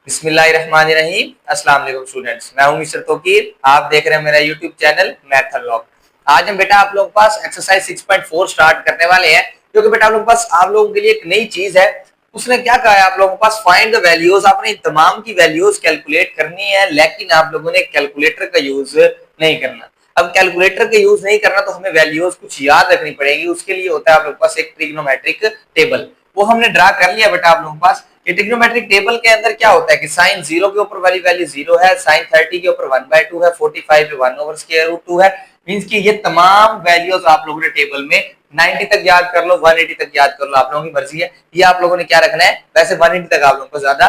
बिस्मिल्लाहिर्रहमानिर्रहीम। अस्सलाम वालेकुम स्टूडेंट्स, मैं हूं मिस्टर तौकीर। आप देख रहे हैं मेरा यूट्यूब चैनल मैथ अनलॉक। आज हम बेटा आप लोगों के पास एक्सरसाइज 6.4 स्टार्ट करने वाले हैं, जो कि बेटा आप लोगों के लिए एक नई चीज है। उसने क्या कहा है, आप लोगों के पास फाइंड द वैल्यूज। आपने इन तमाम की वैल्यूज कैलकुलेट करनी है, लेकिन आप लोगों ने कैलकुलेटर का यूज नहीं करना। अब कैलकुलेटर का यूज नहीं करना तो हमें वैल्यूज कुछ याद रखनी पड़ेगी। उसके लिए होता है आप लोगों के पास एक ट्रिग्नोमेट्रिक टेबल, वो हमने ड्रा कर लिया बेटा आप लोगों के पास। ट्रिग्नोमेट्रिक टेबल के अंदर क्या होता है कि साइन 0 के ऊपर वाली वैल्यू 0 है, साइन 30 के ऊपर 1/2 है, 45 पे 1/√2 है। मींस कि ये तमाम वैल्यूज आप लोगों ने टेबल में 90 तक याद कर लो, 180 तक याद कर लो, आप लोगों की मर्जी है। ये आप लोगों ने क्या रखना है, वैसे 180 तक आप लोगों को ज्यादा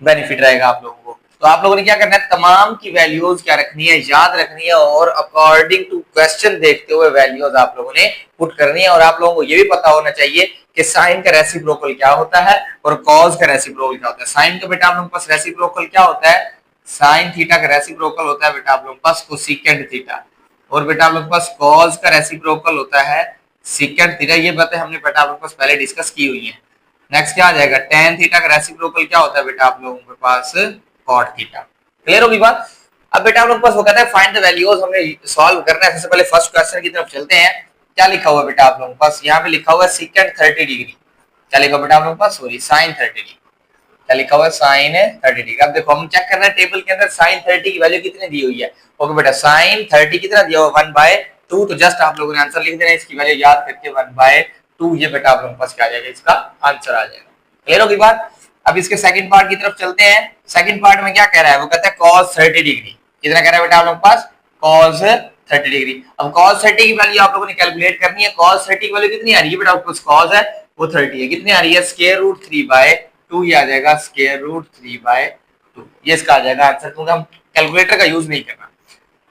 बेनिफिट रहेगा आप लोगों को। तो आप लोगों ने क्या करना है, तमाम की वैल्यूज क्या रखनी है, याद रखनी है, और अकॉर्डिंग टू क्वेश्चन देखते हुए वैल्यूज आप लोगों ने पुट करनी है। और आप लोगों को ये भी पता होना चाहिए कि साइन का रेसिप्रोकल क्या होता है और कॉस का रेसिप्रोकल क्या होता है। साइन का बेटा आप लोगों के पास रेसिप्रोकल क्या होता है, साइन थीटा का रेसिप्रोकल होता है बेटा आप लोगों के पास कोसेकेंट थीटा, और बेटा आप लोगों के पास कॉस का रेसिप्रोकल होता है सेकेंट थीटा। ये बातें हमने बेटा आप लोगों के पास पहले डिस्कस की हुई है। नेक्स्ट क्या आ जाएगा, टेन थीटा का रेसिप्रोकल क्या होता है बेटा आप लोगों के पास, कॉट थीटा। क्लियर होगी बात। अब बेटा आप लोगों के पास वो कहता है फाइंड द वैल्यूज, हमने सॉल्व करना है। सबसे पहले फर्स्ट क्वेश्चन की तरफ चलते हैं। क्या लिखा हुआ है बेटा आप लोगों के पास, यहाँ पे लिखा हुआ है सेकेंड 30 डिग्री। क्या लिखा बेटा आप लोगों के पास, सॉरी साइन 30 डिग्री। क्या लिखा हुआ है, साइन 30 डिग्री। अब देखो हम चेक करना है टेबल के अंदर साइन 30 की वैल्यू कितनी दी हुई है। ओके बेटा, साइन 30 कितना दिया हुआ, 1/2। तो जस्ट आप लोगों ने आंसर लिख देना, इसकी वैल्यू याद करके 1/2। ये बेटा आप लोगों के पास क्या आ जाएगा, इसका आंसर आ जाएगा। क्लियर होगी बात। अब इसके सेकंड पार्ट की तरफ चलते हैं। सेकंड पार्ट में क्या कह रहा है, वो कहता है cos 30 डिग्री। कितना कह रहा है बेटा आप लोगों के पास, cos 30 डिग्री। अब cos 30 की वैल्यू आप लोगों ने कैलकुलेट करनी है। cos 30 की वैल्यू कितनी आ रही है बेटा आपको, cos है वो 30 है, कितनी आ रही है, √3/2। ये आ जाएगा √3/2। ये इसका आ जाएगा आंसर, क्योंकि हम कैलकुलेटर का यूज नहीं करना।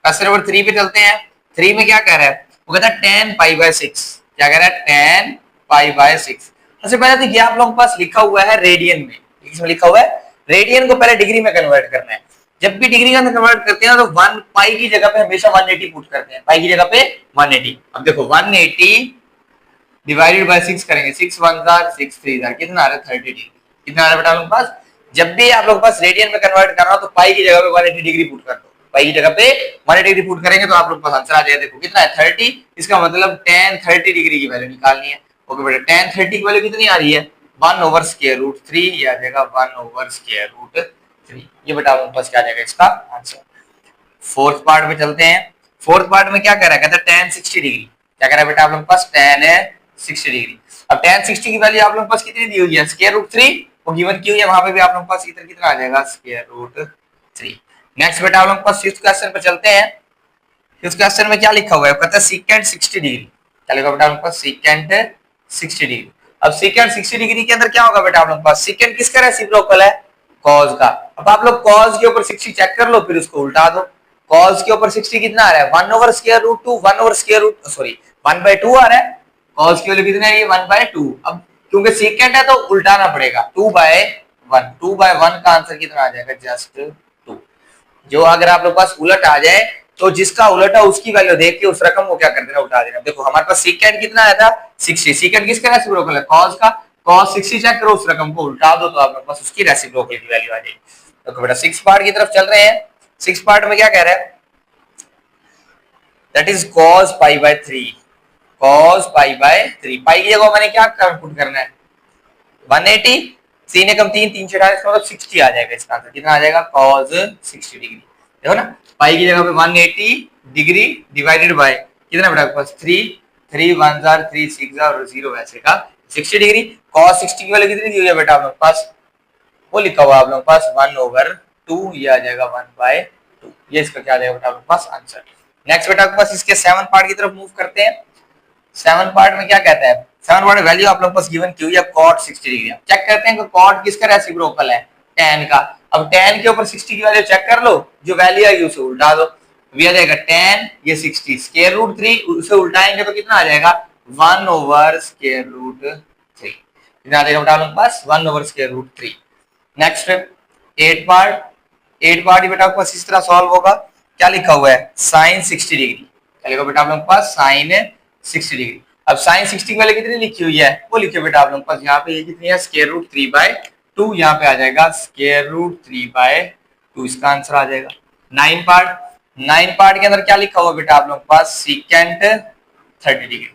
क्वेश्चन नंबर 3 पे चलते हैं। 3 में क्या कह रहा है, वो कहता है tan π/6। क्या कह रहा है, tan π/6। सबसे पहले देखिए आप लोगों के पास लिखा हुआ है रेडियन में, इसमें लिखा हुआ है रेडियन को पहले डिग्री में कन्वर्ट करना है। जब भी डिग्री में कन्वर्ट करते हैं तो 1 पाई की जगह पे हमेशा 180 पुट करते हैं, पाई की जगह पे 180। अब देखो 180 डिवाइडेड बाय 6 करेंगे, 6 1 जार 6 3 जार, कितना आ रहा है 30 डिग्री। कितना आ रहा है बेटा आप लोगों के पास। जब भी आप लोगों के पास रेडियन में कन्वर्ट करना हो तो पाई की जगह पे 180 डिग्री पुट कर दो, पाई की जगह पे 180 डिग्री पुट करेंगे तो आप लोग के पास आंसर आ जाएगा। देखो कितना है 30, इसका मतलब tan 30 डिग्री की वैल्यू निकालनी है। ओके बेटा, tan 30 की वैल्यू कितनी आ रही है, 1/√3। ये आ जाएगा 1/√3। ये बेटा आप लोगों के पास क्या आ जाएगा, इसका आंसर। फोर्थ पार्ट में चलते हैं। फोर्थ पार्ट में क्या कह रहा है, कहता है tan 60 डिग्री। क्या कह रहा है बेटा आप लोगों के पास, tan है 60 डिग्री। अब tan 60 की वैल्यू आप लोगों के पास कितनी दी हुई है, √3। वो गिवन की हुई है, वहां पे भी आप लोगों के पास इधर कितना आ जाएगा, √3। नेक्स्ट बेटा आप लोगों के पास फिफ्थ क्वेश्चन पे चलते हैं। फिफ्थ क्वेश्चन में क्या लिखा हुआ है, कहता है सेकेंड 60 डिग्री। क्या लिखा बेटा आप लोगों के पास, सेकेंड 60 डिग्री। अब सेकेंड 60 डिग्री के अंदर क्या होगा बेटा आप लोगों के पास, सेकेंड किसका रेसिप्रोकल है, कॉस का। अब आप लोग कॉस के ऊपर 60 चेक कर लो, फिर उसको उल्टा दो। कॉस के ऊपर 60 कितना आ रहा है, 1/√2, 1/√, सॉरी 1/2 आ रहा है। कॉस की वैल्यू कितनी आ रही है, 1/2। अब क्योंकि सेकेंड है तो उल्टाना पड़ेगा, 2/1। 2/1 का आंसर कितना आ जाएगा, जस्ट 2। जो अगर आप लोग पास उलट आ जाए तो जिसका उलट है उसकी वैल्यू देख के उस रकम को क्या कर देना, उठा देना। देखो हमारे पास सेकेंड कितना आया था, 60। सेकेंड किसका रेसिप्रोकल है, कॉस का। कॉस 60 चेक करो, उस रकम को उल्टा दो तो आपके पास उसकी रेसिप्रोकल की वैल्यू आ जाएगी। तो बेटा सिक्स पार्ट की तरफ चल रहे हैं। सिक्स पार्ट में क्या कह रहा है, दैट इज cos π/3। cos π/3, पाई की जगह मैंने क्या पुट करना है, 180। 3 एकम 3, 3 48 मतलब 60 आ जाएगा इसका आंसर। कितना आ जाएगा, cos 60 डिग्री। देखो ना, पाई की जगह पे 180 डिग्री डिवाइडेड बाय कितना बेटा आपके पास, 3। 3 1 जार 3 6 जार और 0 वैसे का 60 डिग्री। cos 60 की वैल्यू कितनी दी हुई है बेटा आप लोगों के पास, वो लिखा हुआ आप लोगों के पास 1/2। ये आ जाएगा 1/2। ये इसका क्या आ जाएगा बेटा आप लोगों के पास आंसर। नेक्स्ट बेटा आपके पास इसके 7 पार्ट की तरफ मूव करते हैं। 7 पार्ट में क्या कहता है, 7 पार्ट में वैल्यू आप लोगों के पास गिवन की हुई है cot 60 डिग्री। चेक करते हैं कि cot किसका रेसिप्रोकल है, tan का। अब tan के ऊपर 60 की वैल्यू चेक कर लो, जो वैल्यू आएगी उसे उल्टा दो। ये आ जाएगा tan, ये 60 √3, उसे उल्टाएंगे तो कितना आ जाएगा, 1/√3। कितना आ जाएगा बेटा आप लोगों के पास, 1/√3। Next 8 part. 8 पार्ट बेटा आपके पास इस तरह सॉल्व होगा। क्या लिखा हुआ है, sin 60 डिग्री। क्या लिखा बेटा आप लोगों के पास, sin 60 डिग्री। अब sin 60 की वैल्यू कितनी लिखी हुई है, वो लिखिए बेटा आप लोगों के पास यहाँ पे, ये कितनी है, √3/2। टू यहाँ पे आ जाएगा स्क्वायर रूट 3/2, इसका आंसर आ जाएगा। 9 पार्ट के अंदर क्या लिखा हुआ बेटा आप लोगों के पास, सीकेंट 30 डिग्री ये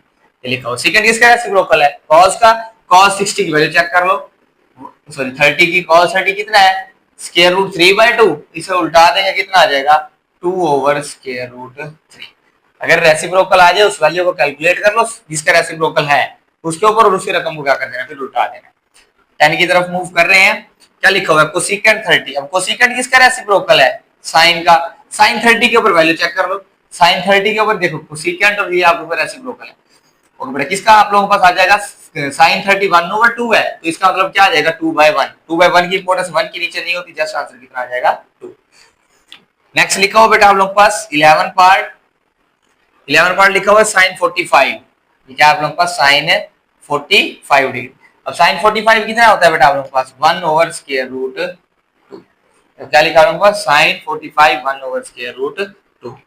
लिखा हुआ। सीकेंट किसका रेसिप्रोकल है, कॉस का। कॉस 60 की वैल्यू चेक कर लो, सॉरी 30 की, कॉस 30 कितना है, स्क्वायर रूट 3/2, इसे उल्टा देंगे कितना आ जाएगा, 2/√3। अगर रेसिप्रोकल आ जाए उस वैल्यू को कैलकुलेट कर लो जिसका रेसिप्रोकल है उसके ऊपर, और उसी रकम को क्या कर देना, फिर उल्टा देना। 10 की तरफ मूव कर रहे हैं, क्या लिखा हुआ है, कोसिकेंट 30। अब कोसिकेंट किसका रेसिप्रोकल है, साइन का। साइन 30 के ऊपर वैल्यू चेक कर लो, साइन 30 के ऊपर देखो कोसिकेंट और ये आपके ऊपर रेसिप्रोकल है। ओके बेटा, किसका आप लोगों के पास आ जाएगा, साइन 30 1/2 है, तो इसका मतलब क्या आ जाएगा, 2/1। 2/1 की इंपोर्टेंस 1 के नीचे नहीं होती, जस्ट आंसर कितना आ जाएगा, 2। नेक्स्ट लिखा हुआ बेटा आप लोगों के पास 11 पार्ट। 11 पार्ट लिखा हुआ है साइन 45, ये क्या आप लोगों के पास, साइन है 45 डिग्री। अब साइन 45 कितना होता है बेटा आप लोगों के पास, 1/√2। तो क्या लिखा है साइन 45 1/√2।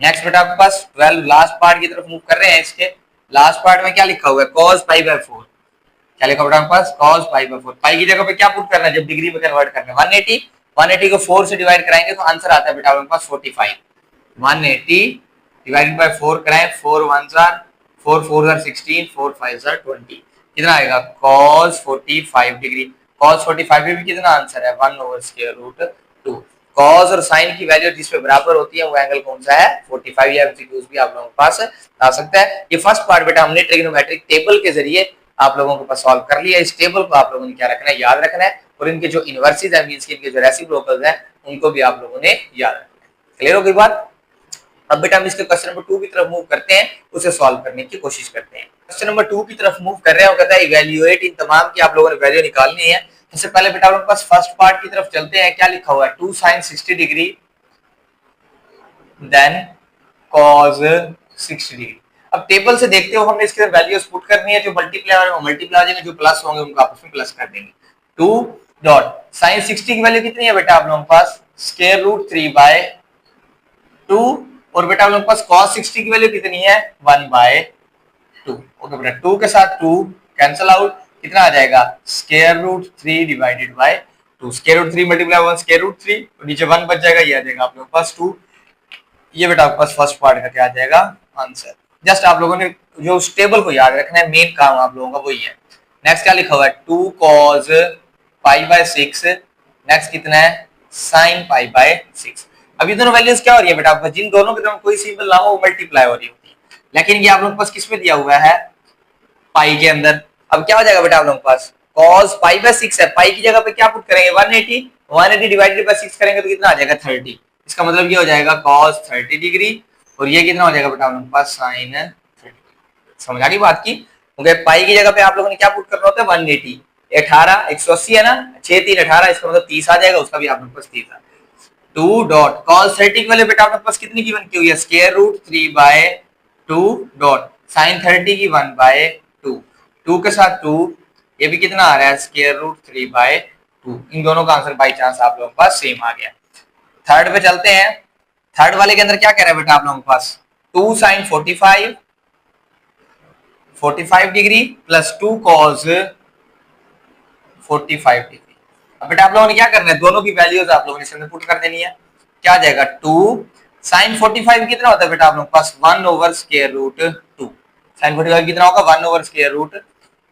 नेक्स्ट बेटा आपके पास 12 लास्ट पार्ट की तरफ मूव कर रहे हैं। इसके लास्ट पार्ट में क्या लिखा हुआ है, cos π/4। क्या लिखा बेटा आपके पास, cos π/4। पाई की जगह पे क्या पुट करना है, जब डिग्री में कन्वर्ट करना है, 180। 180 को 4 से डिवाइड कराएंगे तो आंसर आता है बेटा आपके पास 45। 180 डिवाइडेड बाय 4 कराएं, 4 1s are 4 4s are 16, 4 5s are 20, कितना आएगा, cos 45 डिग्री। cos 45 में भी कितना आंसर है, 1/√2। cos और sin की वैल्यू जिस पे बराबर होती है वो एंगल कौन सा है, 45। या एमसीक्यूज भी आप लोगों के पास आ सकता है। ये फर्स्ट पार्ट बेटा हमने ट्रिग्नोमेट्रिक टेबल के जरिए आप लोगों के पास सॉल्व कर लिया। इस टेबल को आप लोगों ने क्या रखना है, याद रखना है, और इनके जो इनवर्सेस है, मींस इनके जो रेसिप्रोकल्स हैं उनको भी आप लोगों ने याद रखना है। क्लियर हो गई बात। अब बेटा हम इसके क्वेश्चन नंबर 2 की तरफ मूव करते हैं, उसे सॉल्व करने की कोशिश करते हैं। क्वेश्चन नंबर 2 की तरफ मूव कर रहे हैं, वो कहता है इवैल्यूएट इन तमाम की आप लोगों ने वैल्यू निकालनी है। सबसे पहले बेटा आपके पास फर्स्ट पार्ट की तरफ चलते हैं। क्या लिखा हुआ है, 2 sin 60 degree then cos 60 degree. अब टेबल से देखते हो हमने इसके वैल्यूज पुट करनी है, जो मल्टीप्लाई और मल्टीप्लाई आ जाएंगे, जो प्लस होंगे उनको आपस में प्लस कर देंगे। 2 डॉट sin 60 की वैल्यू कितनी है बेटा आप लोगों के पास, स्क्वायर रूट 3/2, और बेटा आप लोगों के पास cos 60 की वैल्यू कितनी है, 1/2। ओके बेटा, 2 के साथ 2 कैंसिल आउट, कितना आ जाएगा, square root 3 divided by 2। Square root 3 multiply 1 square root 3, और नीचे 1 बच जाएगा, ये आ जाएगा आप लोगों के पास 2। ये बेटा आपके पास फर्स्ट पार्ट का क्या आ जाएगा, आंसर। जस्ट आप लोगों ने जो उस टेबल को याद रखना है, मेन काम आप लोगों का वही है। नेक्स्ट क्या लिखा हुआ है, 2 cos π/6, नेक्स्ट कितना है, sin π/6। अब ये दोनों वैल्यूज क्या हो रही है बेटा आपका, जिन दोनों के दोनों कोई सिंबल ना हो वो मल्टीप्लाई हो रही होती है, लेकिन ये आप लोगों के पास किस में दिया हुआ है, पाई के अंदर। अब क्या हो जाएगा बेटा आप लोगों के पास, cos π/6 है, पाई की जगह पे क्या पुट करेंगे, 180। 180 डिवाइडेड बाय 6 करेंगे तो कितना आ जाएगा, 30। इसका मतलब ये हो जाएगा cos 30 डिग्री, और ये कितना हो जाएगा बेटा आप लोगों के पास, sin 30। समझ आ गई बात की। क्योंकि पाई की जगह पे आप लोगों ने क्या पुट करना होता है, 180। 18 180 है ना, 6 3 18, इसका मतलब 30 आ जाएगा, उसका भी आप लोगों के पास 30 आ। 2 डॉट cos 30 वाले बेटा आपके पास कितनी गिवन की हुई है, स्क्वायर रूट 3/2 डॉट sin 30 की 1/2। 2 के साथ 2, ये भी कितना आ रहा है, स्क्वायर रूट 3/2। इन दोनों का आंसर बाई चांस आप लोगों के पास सेम आ गया। थर्ड पे चलते हैं। थर्ड वाले के अंदर क्या कह रहा है बेटा आप लोगों के पास, 2 sin 45 degree plus 2 cos 45 degree. अब बेटा आप लोगों ने क्या करना है, दोनों की वैल्यूज आप लोगों ने इसमें पुट कर देनी है। क्या आ जाएगा, 2 sin 45 कितना होता है बेटा आप लोगों के पास, 1/√2। sin 45 कितना होगा, 1/√2।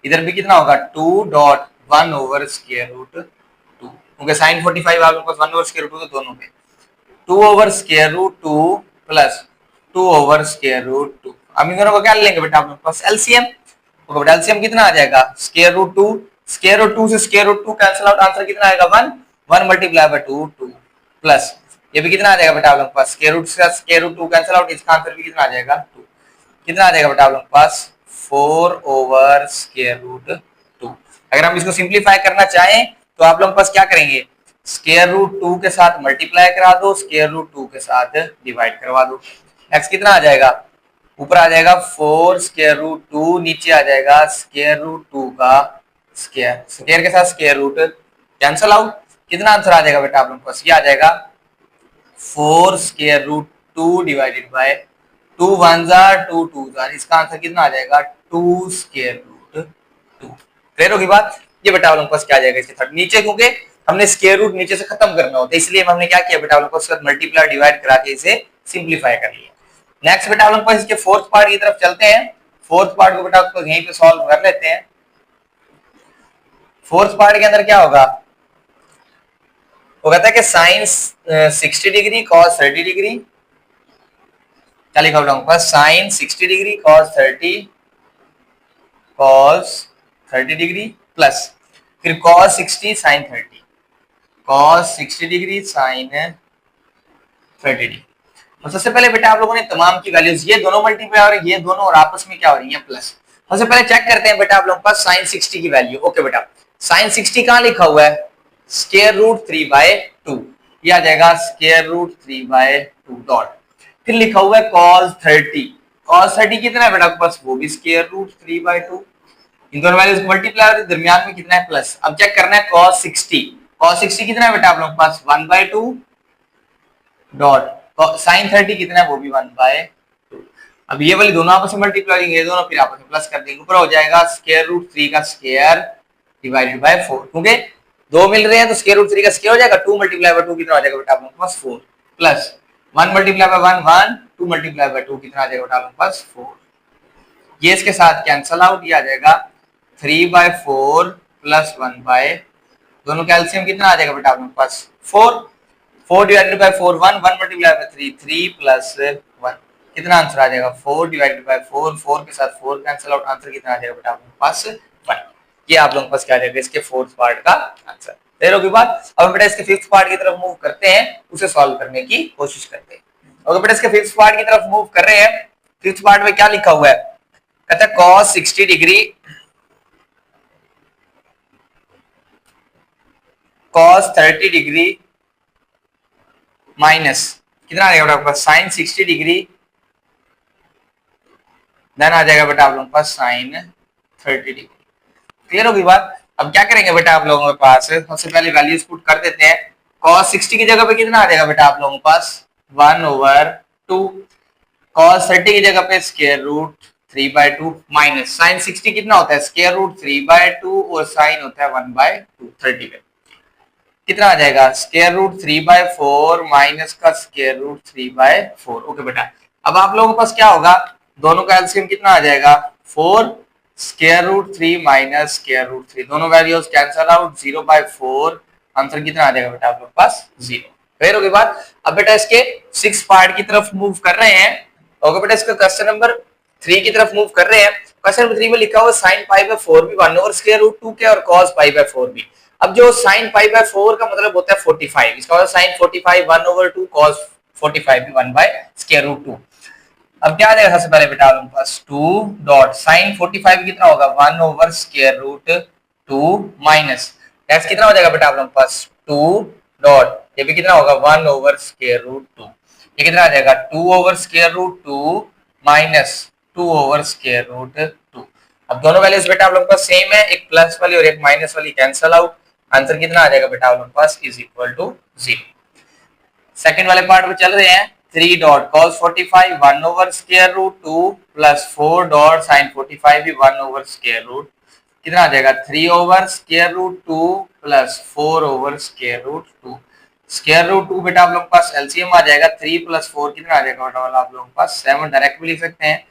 इधर भी कितना होगा, 2 डॉट 1/√2, क्योंकि sin 45 आप लोगों के पास 1/√2 तो दोनों पे 2/√2 प्लस 2/√2। अब इन दोनों को क्या लेंगे बेटा आप लोगों के पास, एलसीएम। तो बेटा एलसीएम कितना आ जाएगा, स्क्वायर रूट 2। स्क्वायर रूट 2 से स्क्वायर रूट 2 कैंसिल आउट, आंसर कितना आएगा, 1। 1 मल्टीप्लाई बाय 2 2 प्लस ये भी कितना आ जाएगा बेटा आप लोगों के पास, स्क्वायर रूट से स्क्वायर रूट 2 कैंसिल आउट, इसका आंसर भी कितना आ जाएगा, 2। कितना आ जाएगा बेटा आप लोगों के पास, 4/√2। अगर हम इसको सिंप्लीफाई करना चाहें तो आप लोगों के पास क्या करेंगे, स्क्वायर रूट 2 के साथ मल्टीप्लाई करा दो, स्क्वायर रूट 2 के साथ डिवाइड करवा दो। एक्स कितना आ जाएगा, ऊपर आ जाएगा 4 स्क्वायर रूट 2, नीचे आ जाएगा स्क्वायर रूट 2 का स्क्वायर, स्क्वायर के साथ स्क्वायर रूट कैंसल आउट। कितना आंसर आ जाएगा बेटा आप लोगों के पास, ये आ जाएगा 4 square root 2 divided by 2 1s are 2 2s are, इसका आंसर कितना आ जाएगा, 2 स्क्वायर रूट 2। क्लियर होगी बात। ये बेटा आप लोगों के पास क्या आ जाएगा इसके थर्ड नीचे, क्योंकि हमने स्क्वायर रूट नीचे से खत्म करना होता है, इसलिए हमने क्या किया बेटा आप लोगों को मल्टीप्लाई डिवाइड करा के इसे सिंप्लीफाई कर लिया। नेक्स्ट बेटा आप लोगों के पास इसके फोर्थ पार्ट की तरफ चलते हैं। फोर्थ पार्ट को बेटा आपको यहीं पे सॉल्व कर लेते हैं। फोर्थ पार्ट के अंदर क्या होगा, वो कहता है कि साइन 60 डिग्री कॉस 30 डिग्री, क्या लिखा होगा sine 60 degree cos 30 degree plus फिर cos 60 sine 30, cos 60 degree sine 30 degree. तो सबसे पहले बेटा आप लोगों ने तमाम की वैल्यूज ये दोनों मल्टीप्लाई हो रही है, ये दोनों और आपस में क्या हो रही है प्लस। सबसे पहले चेक करते हैं बेटा आप लोगों के पास साइन 60 की वैल्यू। ओके बेटा साइन 60 कहां लिखा हुआ है, स्क्वायर रूट 3/2, ये आ जाएगा स्क्वायर रूट 3/2 डॉट, फिर लिखा हुआ है cos 30, cos 30 कितना है बेटा आपके पास, वो भी स्क्वायर रूट 3/2, इन दोनों वैल्यूज को मल्टीप्लाई और दरमियान में कितना है प्लस। अब चेक करना है cos 60, cos 60 कितना है बेटा आप लोगों के पास 1/2 डॉट, sin 30 कितना है वो भी 1/2। अब ये वाली दोनों आपस में मल्टीप्लाई करेंगे, ये दोनों फिर आपस में प्लस कर देंगे, ऊपर हो जाएगा स्क्वायर रूट 3 का स्क्वायर डिवाइडेड बाय 4, क्योंकि दो मिल रहे हैं तो स्क्वायर रूट 3 का स्क्वायर हो जाएगा, 2 मल्टीप्लाई बाय 2 कितना हो जाएगा बेटा आप लोगों के पास 4, plus 1 multiply by 1 1, 2 multiply by 2 कितना आ जाएगा बेटा आप लोगों के पास 4, ये इसके साथ कैंसिल आउट, ये आ जाएगा 3/4 प्लस 1/, दोनों का एलसीएम कितना आ जाएगा बेटा आप लोगों के पास 4, 4 divided by 4 1, 1 multiply by 3 3 plus 1, कितना आंसर आ जाएगा 4 डिवाइडेड बाय 4, 4 के साथ 4 कैंसिल आउट, आंसर कितना आ जाएगा बेटा आप लोगों के पास 1। ये आप लोगों के पास क्या आ जाएगा इसके फोर्थ पार्ट का आंसर। क्लियर होगी बात। अब बेटा इसके फिफ्थ पार्ट की तरफ मूव करते हैं, उसे सॉल्व करने की कोशिश करते हैं। ओके बेटा इसके फिफ्थ पार्ट की तरफ मूव कर रहे हैं। फिफ्थ पार्ट में क्या लिखा हुआ है, कहता है cos 60 degree cos 30 degree minus कितना आ जाएगा बेटा आपके पास साइन 60 डिग्री, देन आ जाएगा बेटा आप लोगों के पास साइन 30 डिग्री। क्लियर होगी बात। अब क्या करेंगे बेटा आप लोगों के पास, सबसे पहले वैल्यूज पुट कर देते हैं। cos 60 की जगह पे कितना आ जाएगा बेटा आप लोगों के पास 1/2, cos 30 की जगह पे स्क्वायर रूट 3/2 माइनस साइन 60 कितना होता है स्क्वायर रूट 3/2 और साइन होता है 1/2, 30 पे कितना आ जाएगा स्क्वायर रूट 3/4 माइनस का स्क्वायर रूट 3/4। ओके बेटा अब आप लोगों के पास क्या होगा, दोनों का एलसीएम कितना आ जाएगा 4 square root 3 minus square root 3, दोनों वैल्यूज कैंसिल आउट, 0/4, आंसर कितना आ जाएगा बेटा आप लोग के पास 0। क्लियर होगी बात। अब बेटा इसके 6 पार्ट की तरफ मूव कर रहे हैं। ओके बेटा इसका क्वेश्चन नंबर 3 की तरफ मूव कर रहे हैं। क्वेश्चन नंबर 3 में लिखा हुआ sin π/4 भी 1/√2 के और cos π/4 भी। अब जो sin π/4 का मतलब होता है 45, इसका मतलब sin 45 1/2, cos 45 भी 1/√2। अब क्या आ जाएगा सबसे पहले बेटा आप लोगों के पास 2 डॉट sin 45 कितना होगा 1/√2 माइनस x कितना हो जाएगा बेटा आप लोगों के पास 2 डॉट, ये भी कितना होगा 1/√2, ये कितना आ जाएगा 2/√2 माइनस 2/√2। अब दोनों वैल्यूज बेटा आप लोगों के पास सेम है, एक प्लस वाली और एक माइनस वाली कैंसिल आउट, आंसर कितना आ जाएगा बेटा आप लोगों के पास इज इक्वल टू 0। सेकंड वाले पार्ट में चल रहे हैं। 3 dot cos 45 1/√2 plus 4 dot sin 45 भी 1/√, कितना आ जाएगा 3/√2 प्लस 4/√2। स्क्वायर रूट 2 बेटा आप लोगों के पास एलसीएम आ जाएगा, 3 प्लस 4 कितना आ जाएगा बेटा आप लोगों के पास 7, डायरेक्ट भी लिख सकते हैं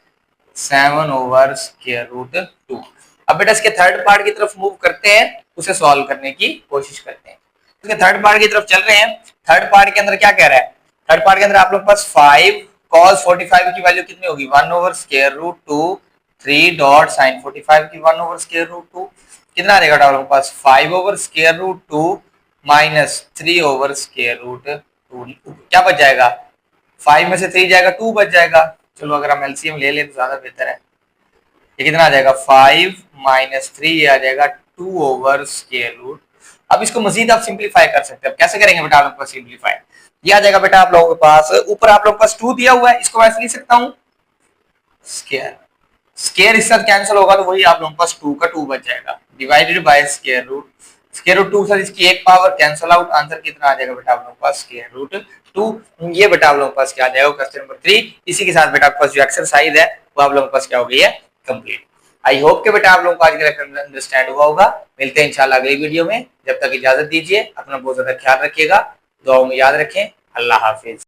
7/√2। अब बेटा इसके थर्ड पार्ट की तरफ मूव करते हैं, उसे सॉल्व करने की कोशिश करते हैं। इसके थर्ड पार्ट की तरफ चल रहे हैं। थर्ड पार्ट के अंदर क्या कह रहा है, थर्ड पार्ट के अंदर आप लोग पास 5 cos 45 की वैल्यू कितनी होगी 1/√2, 3 डॉट sin 45 की 1/√2, कितना आ जाएगा आप लोगों के पास 5/√2 माइनस 3/√2, क्या बच जाएगा 5 में से 3 जाएगा 2 बच जाएगा। चलो अगर हम एलसीएम ले लें तो ज्यादा बेहतर है, ये कितना आ जाएगा 5 माइनस 3, ये आ जाएगा 2/√। अब इसको मजीद आप सिंप्लीफाई कर सकते हैं। कैसे करेंगे बेटा आप लोग सिंप्लीफाई, ये आ जाएगा बेटा आप लोगों के पास ऊपर आप लोग के पास 2 दिया हुआ है, इसको ऐसे लिख सकता हूं स्क्वायर, स्क्वायर इसके साथ कैंसिल होगा तो वही आप लोगों के पास 2 का 2 बच जाएगा divided by square root, square root 2 sir इसकी एक पावर कैंसिल आउट, आंसर कितना आ जाएगा बेटा आप लोगों के पास स्क्वायर रूट 2। ये बेटा आप लोगों के पास क्या आ जाएगा क्वेश्चन नंबर 3। इसी के साथ बेटा आपके पास जो एक्सरसाइज है वो आप लोगों के पास क्या हो गई है कंप्लीट। आई होप कि बेटा आप लोगों को आज का लेक्चर अंडरस्टैंड हुआ होगा। मिलते हैं इंशाल्लाह अगली वीडियो में, जब तक इजाजत दीजिए, अपना बहुत ज्यादा ख्याल रखिएगा, दुआओं में याद रखें। अल्लाह हाफिज।